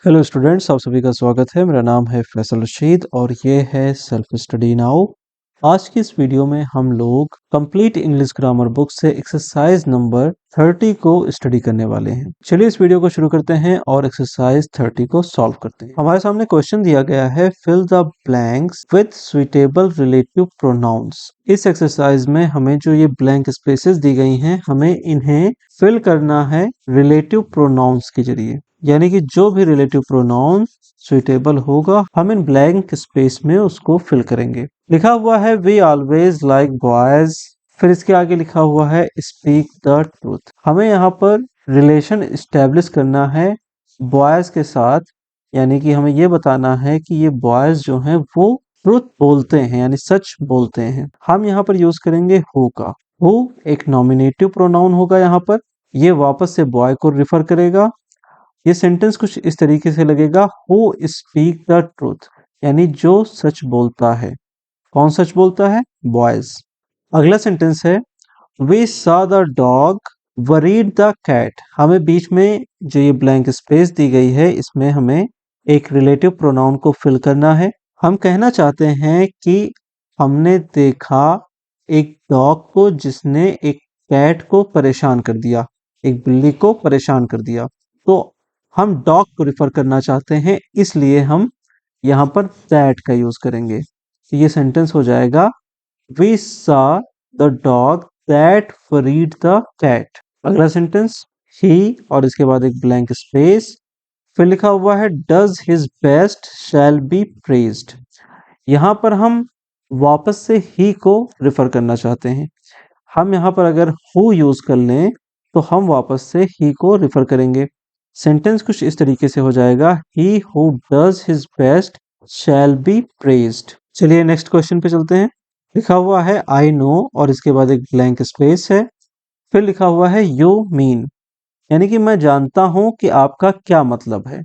Hello students, आप सभी का स्वागत है। मेरा नाम है फैसल रशीद और ये है सेल्फ स्टडी नाउ। आज की इस वीडियो में हम लोग कंप्लीट इंग्लिश ग्रामर बुक से एक्सरसाइज नंबर 30 को स्टडी करने वाले हैं। चलिए इस वीडियो को शुरू करते हैं और एक्सरसाइज 30 को सॉल्व करते हैं। हमारे सामने क्वेश्चन दिया गया है, fill the blanks with suitable relative pronouns. इस एक्सरसाइज में हमें जो ये ब्लैंक स्पेसेस दी गई हैं, हमें इन्हें फिल करना है रिलेटिव प्रोनाउंस के जरिए, यानी कि जो भी रिलेटिव प्रोनाउन सुइटेबल होगा हम इन ब्लैंक स्पेस में उसको फिल करेंगे। लिखा हुआ है वी ऑलवेज लाइक बॉयज, फिर इसके आगे लिखा हुआ है स्पीक द ट्रूथ। हमें यहाँ पर रिलेशन इस्टेब्लिश करना है बॉयज के साथ, यानी कि हमें ये बताना है कि ये बॉयज जो हैं वो ट्रूथ बोलते हैं, यानी सच बोलते हैं। हम यहाँ पर यूज करेंगे हु का। हु एक नॉमिनेटिव प्रोनाउन होगा, यहाँ पर ये वापस से बॉय को रिफर करेगा। ये सेंटेंस कुछ इस तरीके से लगेगा, हु स्पीक द ट्रूथ, यानी जो सच बोलता है। कौन सच बोलता है? बॉयज। अगला सेंटेंस है we saw the dog worried the cat. हमें बीच में जो ये ब्लैंक स्पेस दी गई है, इसमें हमें एक रिलेटिव प्रोनाउन को फिल करना है। हम कहना चाहते हैं कि हमने देखा एक डॉग को जिसने एक कैट को परेशान कर दिया, एक बिल्ली को परेशान कर दिया। तो हम डॉग को रिफर करना चाहते हैं, इसलिए हम यहाँ पर दैट का यूज करेंगे। तो ये सेंटेंस हो जाएगा we saw the dog that feared the cat. अगला सेंटेंस ही और इसके बाद एक ब्लैंक स्पेस, फिर लिखा हुआ है does his best shall be praised. यहाँ पर हम वापस से ही को रिफर करना चाहते हैं। हम यहाँ पर अगर हु यूज कर लें तो हम वापस से ही को रिफर करेंगे। सेंटेंस कुछ इस तरीके से हो जाएगा he who does his best shall be praised. चलिए नेक्स्ट क्वेश्चन पे चलते हैं। लिखा हुआ है आई नो और इसके बाद एक ब्लैंक स्पेस है, फिर लिखा हुआ है यू मीन, यानी कि मैं जानता हूं कि आपका क्या मतलब है।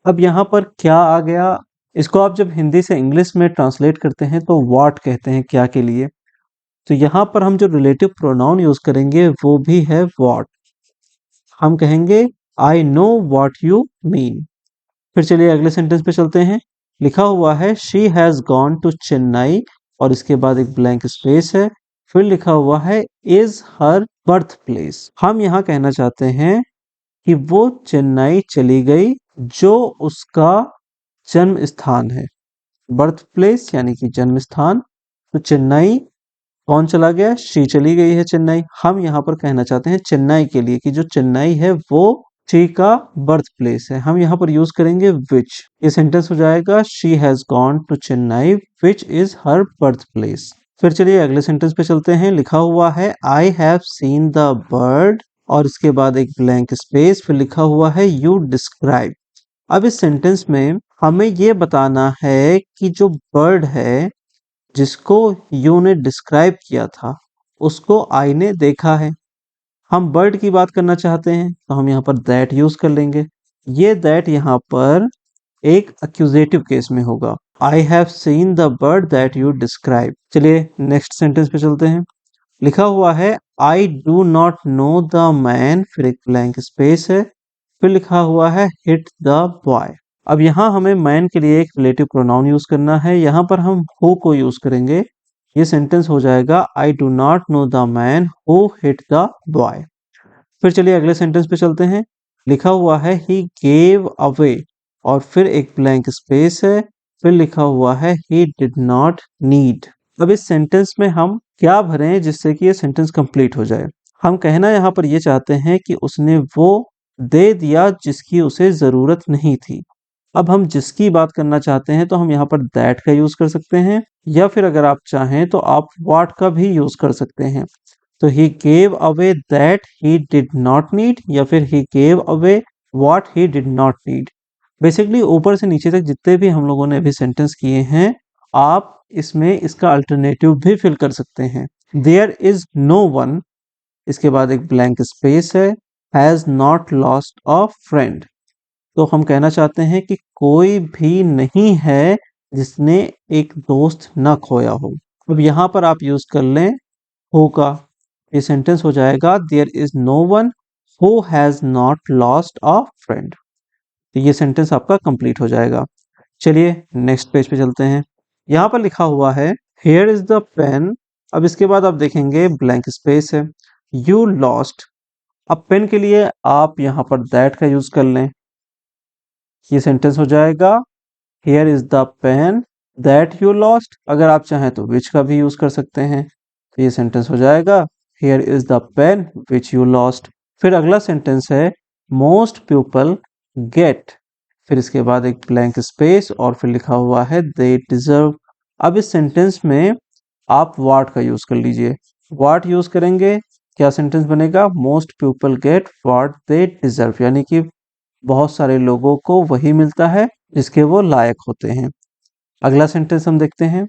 अब यहाँ पर क्या आ गया, इसको आप जब हिंदी से इंग्लिश में ट्रांसलेट करते हैं तो व्हाट कहते हैं क्या के लिए। तो यहाँ पर हम जो रिलेटिव प्रोनाउन यूज करेंगे वो भी है व्हाट। हम कहेंगे I know what you mean. फिर चलिए अगले सेंटेंस पे चलते हैं। लिखा हुआ है she has gone to Chennai और इसके बाद एक ब्लैंक स्पेस है, फिर लिखा हुआ है इज हर बर्थ प्लेस। हम यहाँ कहना चाहते हैं कि वो चेन्नई चली गई, जो उसका जन्म स्थान है। बर्थ प्लेस यानी कि जन्म स्थान। तो चेन्नई कौन चला गया? शी चली गई है चेन्नई। हम यहाँ पर कहना चाहते हैं चेन्नई के लिए कि जो चेन्नई है वो शी का बर्थ प्लेस है। हम यहाँ पर यूज करेंगे विच। ये सेंटेंस हो जाएगा she has gone to Chennai which is her birth place. फिर चलिए अगले सेंटेंस पे चलते हैं। लिखा हुआ है I have seen the bird और इसके बाद एक ब्लैंक स्पेस, फिर लिखा हुआ है यू डिस्क्राइब। अब इस सेंटेंस में हमें ये बताना है कि जो बर्ड है जिसको यू ने डिस्क्राइब किया था उसको आई ने देखा है। हम बर्ड की बात करना चाहते हैं तो हम यहाँ पर दैट यूज कर लेंगे। ये दैट यहाँ पर एक एक्यूजेटिव केस में होगा। I have seen the bird that you describe. चलिए नेक्स्ट सेंटेंस पे चलते हैं। लिखा हुआ है I do not know the man, फिर एक ब्लैंक स्पेस है, फिर लिखा हुआ है हिट द बॉय। अब यहाँ हमें मैन के लिए एक रिलेटिव प्रोनाउन यूज करना है, यहाँ पर हम हु को यूज करेंगे। ये सेंटेंस हो जाएगा I do not know the man who hit the boy. फिर चलिए अगले सेंटेंस पे चलते हैं। लिखा हुआ है ही गेव अवे और फिर एक ब्लैंक स्पेस है, फिर लिखा हुआ है ही डिड नॉट नीड। अब इस सेंटेंस में हम क्या भरें जिससे कि ये सेंटेंस कंप्लीट हो जाए। हम कहना यहाँ पर ये चाहते हैं कि उसने वो दे दिया जिसकी उसे जरूरत नहीं थी। अब हम जिसकी बात करना चाहते हैं तो हम यहाँ पर दैट का यूज कर सकते हैं, या फिर अगर आप चाहें तो आप व्हाट का भी यूज कर सकते हैं। तो he gave away that he did not need, या फिर he gave away what he did not need. Basically ऊपर से नीचे तक जितने भी हम लोगों ने अभी सेंटेंस किए हैं, आप इसमें इसका अल्टरनेटिव भी फिल कर सकते हैं। देयर इज नो वन, इसके बाद एक ब्लैंक स्पेस है, has not lost a friend. तो हम कहना चाहते हैं कि कोई भी नहीं है जिसने एक दोस्त न खोया हो। अब यहाँ पर आप यूज कर लें हु का। ये सेंटेंस हो जाएगा there is no one who has not lost a friend. तो ये सेंटेंस आपका कंप्लीट हो जाएगा। चलिए नेक्स्ट पेज पे चलते हैं। यहाँ पर लिखा हुआ है हियर इज द पेन। अब इसके बाद आप देखेंगे ब्लैंक स्पेस है। You lost. अब पेन के लिए आप यहाँ पर दैट का यूज कर लें, ये सेंटेंस हो जाएगा here is the pen that you lost. अगर आप चाहें तो विच का भी यूज कर सकते हैं, तो ये सेंटेंस हो जाएगा here is the pen which you lost. फिर अगला सेंटेंस है मोस्ट पीपल गेट, फिर इसके बाद एक ब्लैंक स्पेस और फिर लिखा हुआ है दे डिजर्व। अब इस सेंटेंस में आप व्हाट का यूज कर लीजिए। व्हाट यूज करेंगे, क्या सेंटेंस बनेगा, most people get what they deserve, यानी कि बहुत सारे लोगों को वही मिलता है जिसके वो लायक होते हैं। अगला सेंटेंस हम देखते हैं।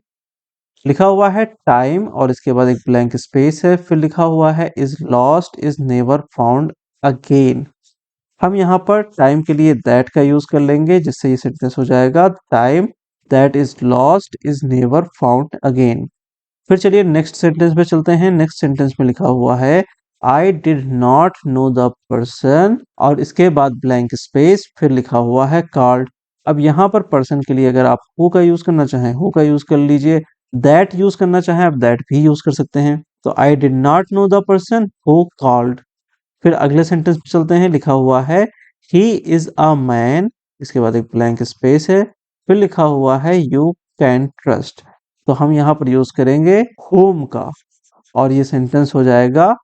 लिखा हुआ है टाइम और इसके बाद एक ब्लैंक स्पेस है, फिर लिखा हुआ है is lost is never found again. हम यहाँ पर टाइम के लिए दैट का यूज कर लेंगे, जिससे ये सेंटेंस हो जाएगा time that is lost is never found again. फिर चलिए नेक्स्ट सेंटेंस पे चलते हैं। नेक्स्ट सेंटेंस में लिखा हुआ है I did not know the person और इसके बाद ब्लैंक स्पेस, फिर लिखा हुआ है कॉल्ड। अब यहाँ पर पर्सन के लिए अगर आप हु का यूज करना चाहें हु का यूज कर लीजिए, दैट यूज करना चाहें आप दैट भी यूज कर सकते हैं। तो I did not know the person who called. फिर अगले सेंटेंस पे चलते हैं। लिखा हुआ है ही इज अ मैन, इसके बाद एक ब्लैंक स्पेस है, फिर लिखा हुआ है यू कैन ट्रस्ट। तो हम यहाँ पर यूज करेंगे whom का और ये सेंटेंस हो जाएगा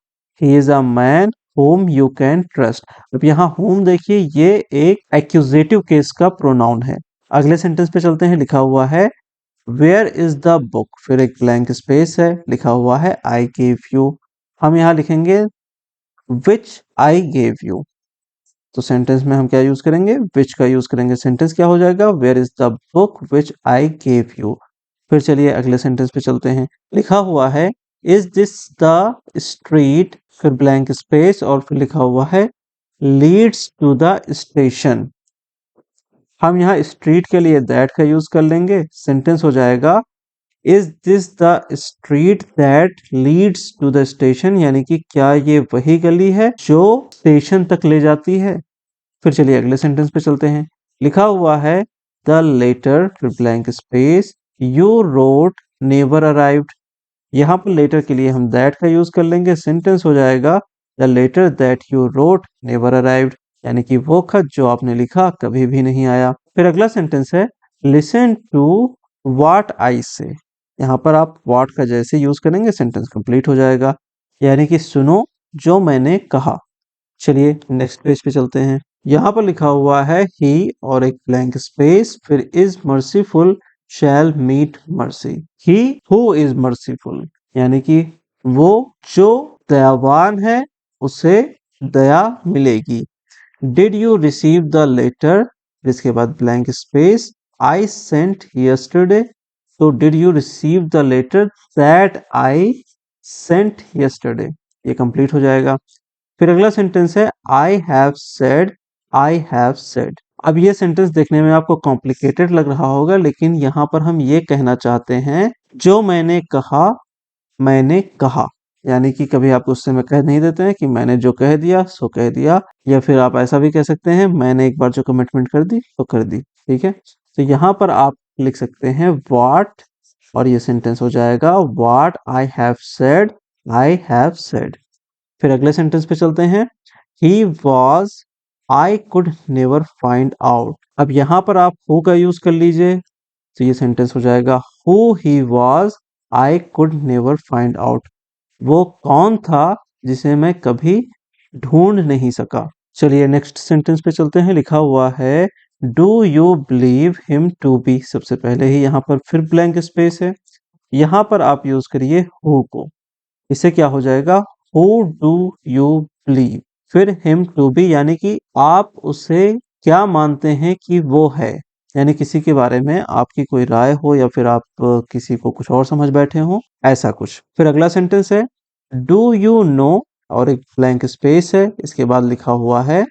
he is a man whom you can trust. अब यहाँ whom देखिए ये एक एक्यूजेटिव केस का प्रोनाउन है। अगले सेंटेंस पे चलते हैं। लिखा हुआ है वेयर इज द बुक, फिर एक ब्लैंक स्पेस है, लिखा हुआ है आई गेव यू। हम यहाँ लिखेंगे विच आई गेव यू। तो सेंटेंस में हम क्या यूज करेंगे, विच का यूज करेंगे। सेंटेंस क्या हो जाएगा where is the book which I gave you. फिर चलिए अगले सेंटेंस पे चलते हैं। लिखा हुआ है इज दिस द स्ट्रीट, फिर ब्लैंक स्पेस और फिर लिखा हुआ है लीड्स टू द स्टेशन। हम यहाँ स्ट्रीट के लिए दैट का यूज कर लेंगे। सेंटेंस हो जाएगा is this the street that leads to the station, यानी कि क्या ये वही गली है जो स्टेशन तक ले जाती है। फिर चलिए अगले सेंटेंस पे चलते हैं। लिखा हुआ है द लेटर, फिर blank space you wrote never arrived. यहाँ पर लेटर के लिए हम दैट का यूज कर लेंगे। सेंटेंस हो जाएगा the letter that you wrote never arrived, यानी कि वो खत जो आपने लिखा कभी भी नहीं आया। फिर अगला सेंटेंस है लिसन टू व्हाट आई से। यहाँ पर आप व्हाट का जैसे यूज करेंगे सेंटेंस कंप्लीट हो जाएगा, यानी कि सुनो जो मैंने कहा। चलिए नेक्स्ट पेज पे चलते हैं। यहाँ पर लिखा हुआ है ही और एक ब्लैंक स्पेस, फिर is merciful shall meet mercy. He who is merciful, यानी कि वो जो दयावान है उसे दया मिलेगी। Did you receive the letter, इसके बाद blank space I sent yesterday. तो did you receive the letter that I sent yesterday, ये कंप्लीट हो जाएगा। फिर अगला सेंटेंस है I have said, I have said. अब ये सेंटेंस देखने में आपको कॉम्प्लिकेटेड लग रहा होगा, लेकिन यहाँ पर हम ये कहना चाहते हैं जो मैंने कहा मैंने कहा, यानी कि कभी आप गुस्से में कह नहीं देते हैं कि मैंने जो कह दिया सो कह दिया, या फिर आप ऐसा भी कह सकते हैं मैंने एक बार जो कमिटमेंट कर दी तो कर दी। ठीक है, तो यहाँ पर आप लिख सकते हैं व्हाट और ये सेंटेंस हो जाएगा what I have said, I have said. फिर अगले सेंटेंस पे चलते हैं। He was I could never find out. अब यहाँ पर आप हु का यूज कर लीजिए, तो ये सेंटेंस हो जाएगा who he was I could never find out. वो कौन था जिसे मैं कभी ढूंढ नहीं सका। चलिए नेक्स्ट सेंटेंस पे चलते हैं। लिखा हुआ है do you believe him to be, सबसे पहले ही यहाँ पर फिर ब्लैंक स्पेस है, यहाँ पर आप यूज करिए हु को। इससे क्या हो जाएगा हु डू यू बिलीव, फिर हिम टू बी, यानी कि आप उसे क्या मानते हैं कि वो है, यानी किसी के बारे में आपकी कोई राय हो या फिर आप किसी को कुछ और समझ बैठे हो, ऐसा कुछ। फिर अगला सेंटेंस है डू यू नो और एक ब्लैंक स्पेस है, इसके बाद लिखा हुआ है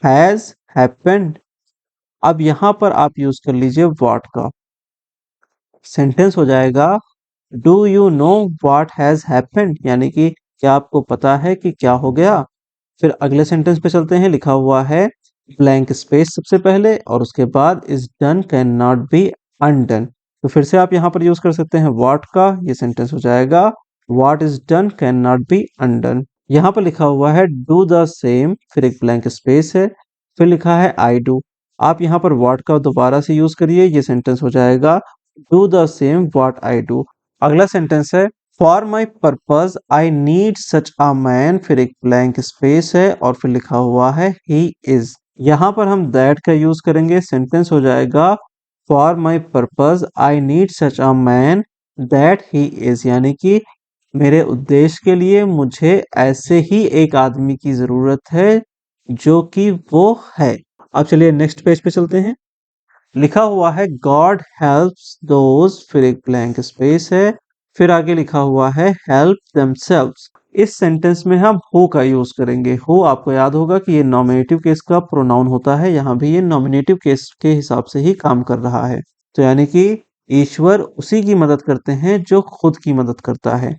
हैज हैपेंड। अब यहां पर आप यूज कर लीजिए व्हाट का। सेंटेंस हो जाएगा do you know what has happened, यानी कि क्या आपको पता है कि क्या हो गया। फिर अगले सेंटेंस पे चलते हैं। लिखा हुआ है ब्लैंक स्पेस सबसे पहले और उसके बाद is done can not be undone. तो फिर से आप यहाँ पर यूज कर सकते हैं व्हाट का, ये सेंटेंस हो जाएगा what is done can not be undone. यहाँ पर लिखा हुआ है डू द सेम, फिर एक ब्लैंक स्पेस है, फिर लिखा है आई डू। आप यहाँ पर व्हाट का दोबारा से यूज करिए, ये सेंटेंस हो जाएगा do the same what I do. अगला सेंटेंस है for my purpose I need such a man, फिर एक ब्लैंक स्पेस है और फिर लिखा हुआ है ही इज। यहाँ पर हम दैट का यूज करेंगे, सेंटेंस हो जाएगा for my purpose I need such a man that he is, यानी कि मेरे उद्देश्य के लिए मुझे ऐसे ही एक आदमी की जरूरत है जो कि वो है। अब चलिए नेक्स्ट पेज पे चलते हैं। लिखा हुआ है गॉड हेल्प्स दोज, फिर एक ब्लैंक स्पेस है, फिर आगे लिखा हुआ है हेल्प देमसेल्व्स। इस सेंटेंस में हम हु का यूज करेंगे। हु आपको याद होगा कि ये नॉमिनेटिव केस का प्रोनाउन होता है, यहाँ भी ये नॉमिनेटिव केस के हिसाब से ही काम कर रहा है। तो यानी कि ईश्वर उसी की मदद करते हैं जो खुद की मदद करता है।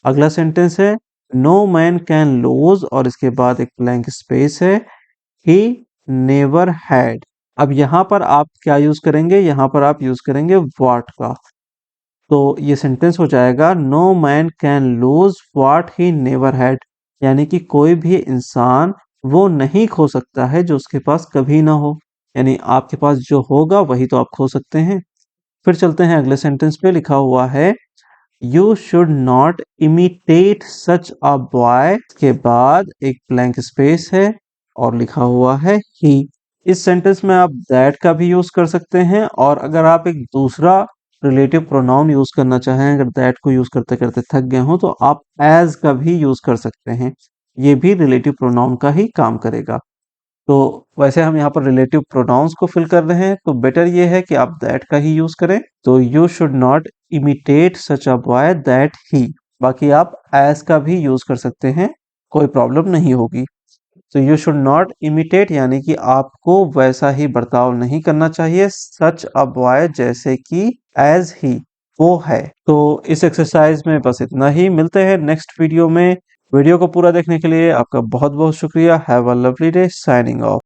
अगला सेंटेंस है नो मैन कैन लूज और इसके बाद एक ब्लैंक स्पेस है, ही नेवर हैड। अब यहाँ पर आप क्या यूज करेंगे, यहाँ पर आप यूज करेंगे व्हाट का। तो ये सेंटेंस हो जाएगा no man can lose what he never had, यानी कि कोई भी इंसान वो नहीं खो सकता है जो उसके पास कभी ना हो, यानी आपके पास जो होगा वही तो आप खो सकते हैं। फिर चलते हैं अगले सेंटेंस पे। लिखा हुआ है you should not imitate such a boy, के बाद एक ब्लैंक स्पेस है और लिखा हुआ है ही। इस सेंटेंस में आप दैट का भी यूज कर सकते हैं और अगर आप एक दूसरा रिलेटिव प्रोनाउन यूज करना चाहें, अगर दैट को यूज करते करते थक गए हो तो आप एज का भी यूज कर सकते हैं, ये भी रिलेटिव प्रोनाउन का ही काम करेगा। तो वैसे हम यहाँ पर रिलेटिव प्रोनाउंस को फिल कर रहे हैं तो बेटर ये है कि आप दैट का ही यूज करें। तो you should not imitate such a boy that he, बाकी आप एज का भी यूज कर सकते हैं, कोई प्रॉब्लम नहीं होगी। तो यू शुड नॉट इमिटेट यानी कि आपको वैसा ही बर्ताव नहीं करना चाहिए सच अ बॉय जैसे कि एज ही वो है। तो इस एक्सरसाइज में बस इतना ही, मिलते हैं नेक्स्ट वीडियो में। वीडियो को पूरा देखने के लिए आपका बहुत बहुत शुक्रिया। Have a lovely day, signing off.